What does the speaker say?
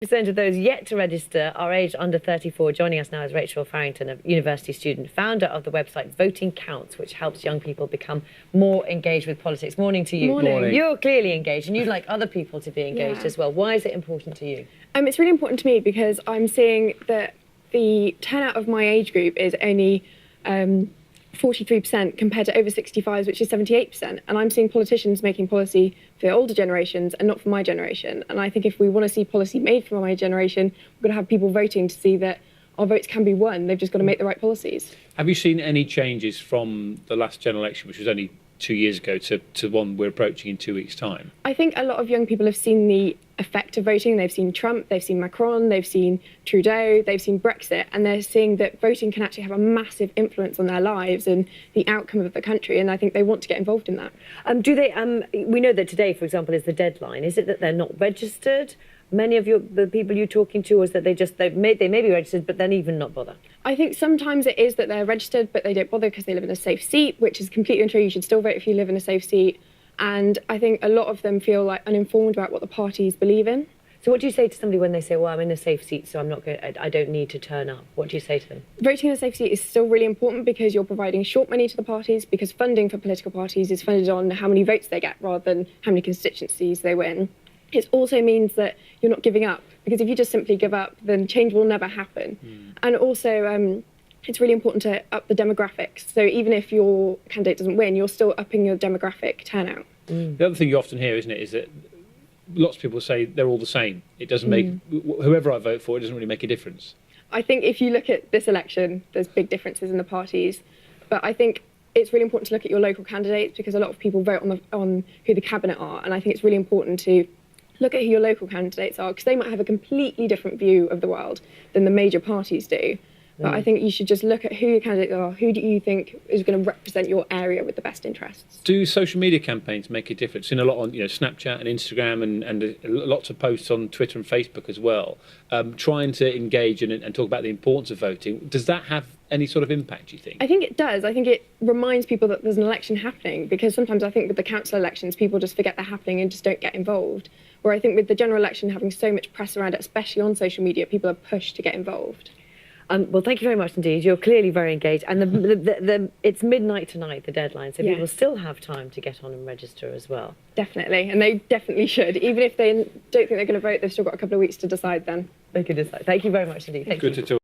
Percent of those yet to register are aged under 34. Joining us now is Rachael, a university student, founder of the website Voting Counts, which helps young people become more engaged with politics. Morning to you. Morning. You're clearly engaged, and you'd like other people to be engaged as well. Why is it important to you? It's really important to me because I'm seeing that the turnout of my age group is only 43% compared to over 65s, which is 78%. And I'm seeing politicians making policy for older generations and not for my generation. And I think if we want to see policy made for my generation, we've got to have people voting to see that our votes can be won. They've just got to make the right policies. Have you seen any changes from the last general election, which was only 2 years ago, to one we're approaching in 2 weeks' time? I think a lot of young people have seen the effect of voting. They've seen Trump, they've seen Macron, they've seen Trudeau, they've seen Brexit, and they're seeing that voting can actually have a massive influence on their lives and the outcome of the country, and I think they want to get involved in that. We know that today, for example, is the deadline. Is it that they're not registered? Many of the people you're talking to, or is that they may be registered, but then even not bother? I think sometimes it is that they're registered, but they don't bother because they live in a safe seat, which is completely untrue. You should still vote if you live in a safe seat. And I think a lot of them feel like uninformed about what the parties believe in. So what do you say to somebody when they say, well, I'm in a safe seat, so I don't need to turn up? What do you say to them? Voting in a safe seat is still really important because you're providing short money to the parties, because funding for political parties is funded on how many votes they get rather than how many constituencies they win. It also means that you're not giving up, because if you just simply give up, then change will never happen. And also, it's really important to up the demographics. So even if your candidate doesn't win, you're still upping your demographic turnout. The other thing you often hear, isn't it, is that lots of people say they're all the same. It doesn't make, whoever I vote for, it doesn't really make a difference. I think if you look at this election, there's big differences in the parties. But I think it's really important to look at your local candidates, because a lot of people vote on who the cabinet are. And I think it's really important to look at who your local candidates are, because they might have a completely different view of the world than the major parties do. But I think you should just look at who your candidates are. Who do you think is going to represent your area with the best interests? Do social media campaigns make a difference? I've seen a lot on Snapchat and Instagram and lots of posts on Twitter and Facebook as well, trying to engage and talk about the importance of voting. Does that have any sort of impact, do you think? I think it does. I think it reminds people that there's an election happening, because sometimes I think with the council elections, people just forget they're happening and just don't get involved. Where I think with the general election having so much press around it, especially on social media, people are pushed to get involved. Well, thank you very much indeed. You're clearly very engaged. And it's midnight tonight, the deadline, so people still have time to get on and register as well. Definitely, and they definitely should. Even if they don't think they're going to vote, they've still got a couple of weeks to decide then. They can decide. Thank you very much indeed. Thank you. Good to talk.